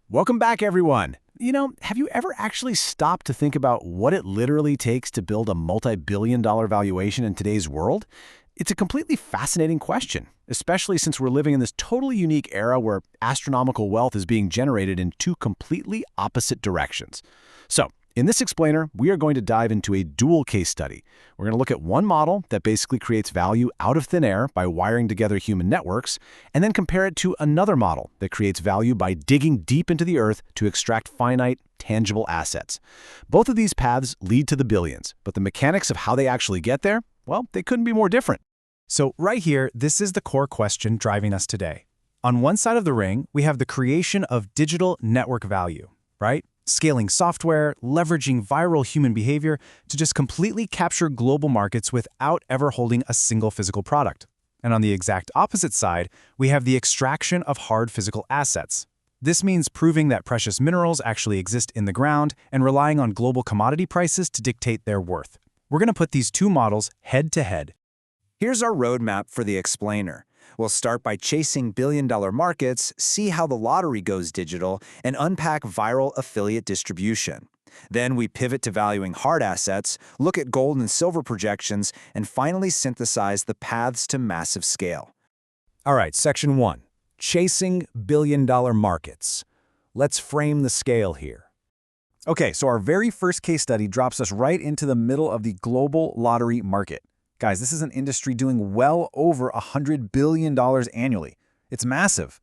Welcome back, everyone. Have you ever actually stopped to think about what it literally takes to build a multi-billion-dollar valuation in today's world? It's a completely fascinating question, especially since we're living in this totally unique era where astronomical wealth is being generated in two completely opposite directions. So, in this explainer, we are going to dive into a dual case study. We're going to look at one model that basically creates value out of thin air by wiring together human networks, and then compare it to another model that creates value by digging deep into the earth to extract finite, tangible assets. Both of these paths lead to the billions, but the mechanics of how they actually get there, well, they couldn't be more different. So right here, this is the core question driving us today. On one side of the ring, we have the creation of digital network value, right? Scaling software, leveraging viral human behavior to just completely capture global markets without ever holding a single physical product. And on the exact opposite side, we have the extraction of hard physical assets. This means proving that precious minerals actually exist in the ground and relying on global commodity prices to dictate their worth. We're going to put these two models head to head. Here's our roadmap for the explainer. We'll start by chasing billion-dollar markets, see how the lottery goes digital, and unpack viral affiliate distribution. Then we pivot to valuing hard assets, look at gold and silver projections, and finally synthesize the paths to massive scale. All right, section 1, chasing billion-dollar markets. Let's frame the scale here. Okay, so our very first case study drops us right into the middle of the global lottery market. Guys, this is an industry doing well over $100 billion annually. It's massive.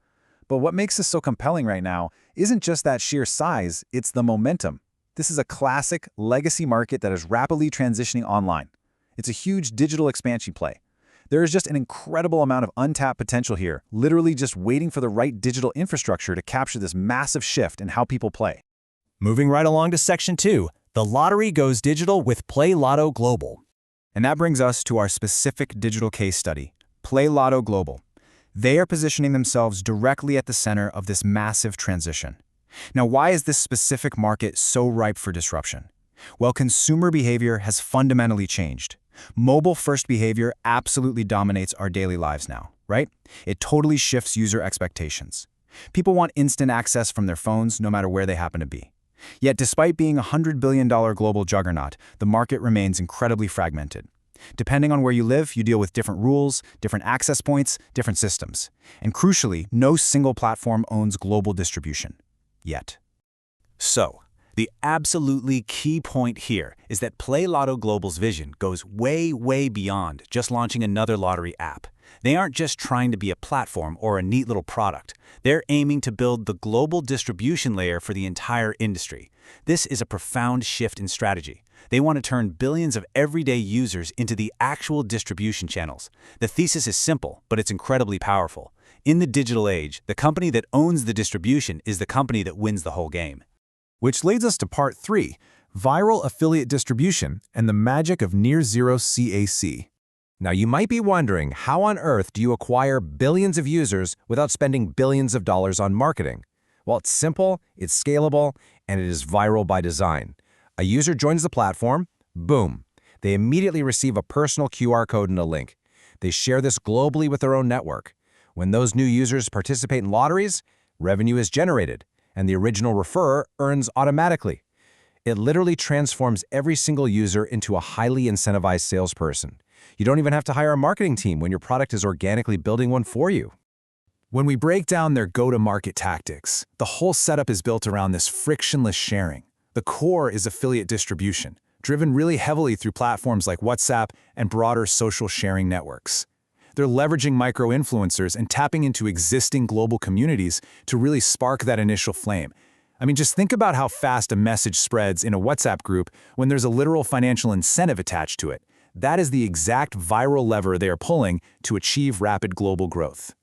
But what makes this so compelling right now isn't just that sheer size, it's the momentum. This is a classic legacy market that is rapidly transitioning online. It's a huge digital expansion play. There is just an incredible amount of untapped potential here, literally just waiting for the right digital infrastructure to capture this massive shift in how people play. Moving right along to section 2, the lottery goes digital with Play Lotto Global. And that brings us to our specific digital case study, Play Lotto Global. They are positioning themselves directly at the center of this massive transition. Now, why is this specific market so ripe for disruption? Well, consumer behavior has fundamentally changed. Mobile-first behavior absolutely dominates our daily lives now, right? It totally shifts user expectations. People want instant access from their phones no matter where they happen to be. Yet despite being a $100 billion global juggernaut, the market remains incredibly fragmented. Depending on where you live, you deal with different rules, different access points, different systems. And crucially, no single platform owns global distribution. Yet. So, the absolutely key point here is that Play Lotto Global's vision goes way, way beyond just launching another lottery app. They aren't just trying to be a platform or a neat little product. They're aiming to build the global distribution layer for the entire industry. This is a profound shift in strategy. They want to turn billions of everyday users into the actual distribution channels. The thesis is simple, but it's incredibly powerful. In the digital age, the company that owns the distribution is the company that wins the whole game. Which leads us to part 3, viral affiliate distribution and the magic of near-zero CAC. Now, you might be wondering, how on earth do you acquire billions of users without spending billions of dollars on marketing? Well, it's simple, it's scalable, and it is viral by design. A user joins the platform, boom. They immediately receive a personal QR code and a link. They share this globally with their own network. When those new users participate in lotteries, revenue is generated, and the original referrer earns automatically. It literally transforms every single user into a highly incentivized salesperson. You don't even have to hire a marketing team when your product is organically building one for you. When we break down their go-to-market tactics, the whole setup is built around this frictionless sharing. The core is affiliate distribution, driven really heavily through platforms like WhatsApp and broader social sharing networks. They're leveraging micro-influencers and tapping into existing global communities to really spark that initial flame. I mean, just think about how fast a message spreads in a WhatsApp group when there's a literal financial incentive attached to it. That is the exact viral lever they are pulling to achieve rapid global growth.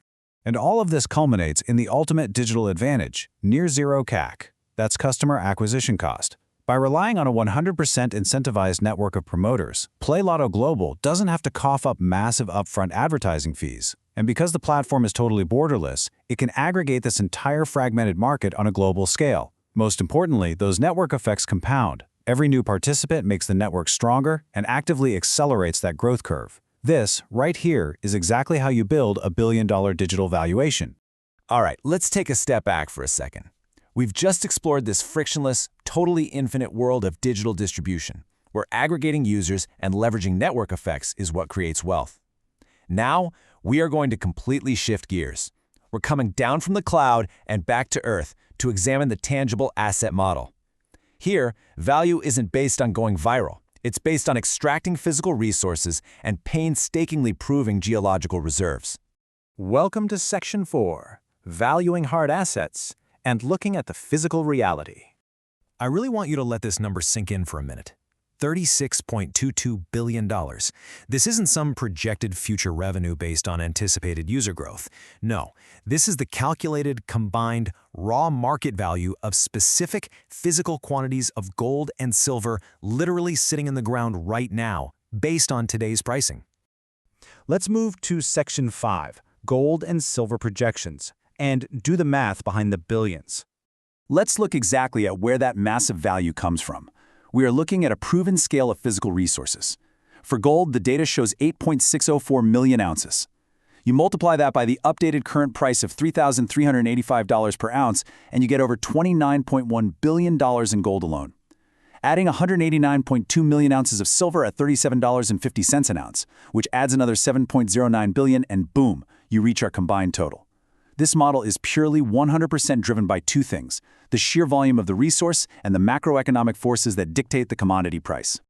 And all of this culminates in the ultimate digital advantage, near-zero CAC. That's customer acquisition cost. By relying on a 100% incentivized network of promoters, Play Lotto Global doesn't have to cough up massive upfront advertising fees. And because the platform is totally borderless, it can aggregate this entire fragmented market on a global scale. Most importantly, those network effects compound. Every new participant makes the network stronger and actively accelerates that growth curve. This, right here, is exactly how you build a billion-dollar digital valuation. All right, let's take a step back for a second. We've just explored this frictionless, totally infinite world of digital distribution, where aggregating users and leveraging network effects is what creates wealth. Now, we are going to completely shift gears. We're coming down from the cloud and back to Earth to examine the tangible asset model. Here, value isn't based on going viral. It's based on extracting physical resources and painstakingly proving geological reserves. Welcome to Section 4, Valuing Hard Assets and Looking at the Physical Reality. I really want you to let this number sink in for a minute. $36.22 billion. This isn't some projected future revenue based on anticipated user growth. No, this is the calculated, combined, raw market value of specific physical quantities of gold and silver literally sitting in the ground right now, based on today's pricing. Let's move to Section 5, Gold and Silver Projections, and do the math behind the billions. Let's look exactly at where that massive value comes from. We are looking at a proven scale of physical resources. For gold, the data shows 8.604 million ounces. You multiply that by the updated current price of $3,385 per ounce, and you get over $29.1 billion in gold alone. Adding 189.2 million ounces of silver at $37.50 an ounce, which adds another 7.09 billion, and boom, you reach our combined total. This model is purely 100% driven by two things: the sheer volume of the resource and the macroeconomic forces that dictate the commodity price.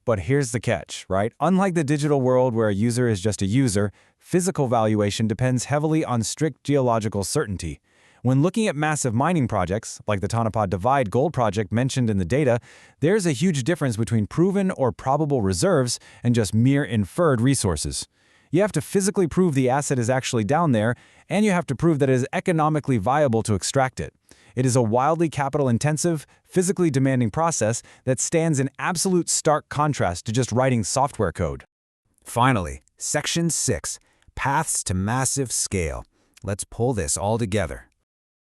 But here's the catch, right? Unlike the digital world where a user is just a user, physical valuation depends heavily on strict geological certainty. When looking at massive mining projects, like the Tonopah Divide gold project mentioned in the data, there's a huge difference between proven or probable reserves and just mere inferred resources. You have to physically prove the asset is actually down there, and you have to prove that it is economically viable to extract it. It is a wildly capital-intensive, physically demanding process that stands in absolute stark contrast to just writing software code. Finally, Section 6, Paths to Massive Scale. Let's pull this all together.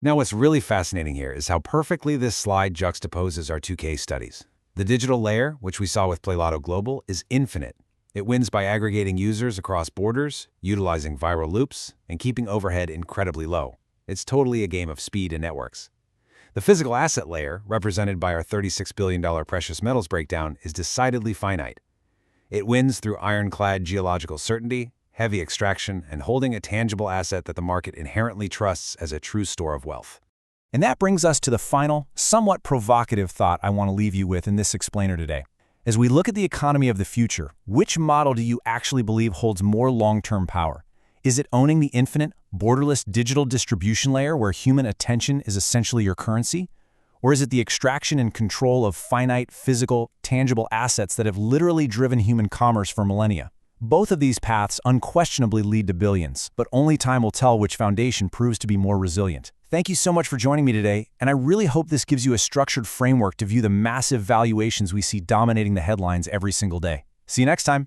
Now, what's really fascinating here is how perfectly this slide juxtaposes our two case studies. The digital layer, which we saw with Play Lotto Global, is infinite. It wins by aggregating users across borders, utilizing viral loops, and keeping overhead incredibly low. It's totally a game of speed and networks. The physical asset layer, represented by our $36 billion precious metals breakdown, is decidedly finite. It wins through ironclad geological certainty, heavy extraction, and holding a tangible asset that the market inherently trusts as a true store of wealth. And that brings us to the final, somewhat provocative thought I want to leave you with in this explainer today. As we look at the economy of the future, which model do you actually believe holds more long-term power? Is it owning the infinite, borderless digital distribution layer where human attention is essentially your currency? Or is it the extraction and control of finite, physical, tangible assets that have literally driven human commerce for millennia? Both of these paths unquestionably lead to billions, but only time will tell which foundation proves to be more resilient. Thank you so much for joining me today, and I really hope this gives you a structured framework to view the massive valuations we see dominating the headlines every single day. See you next time.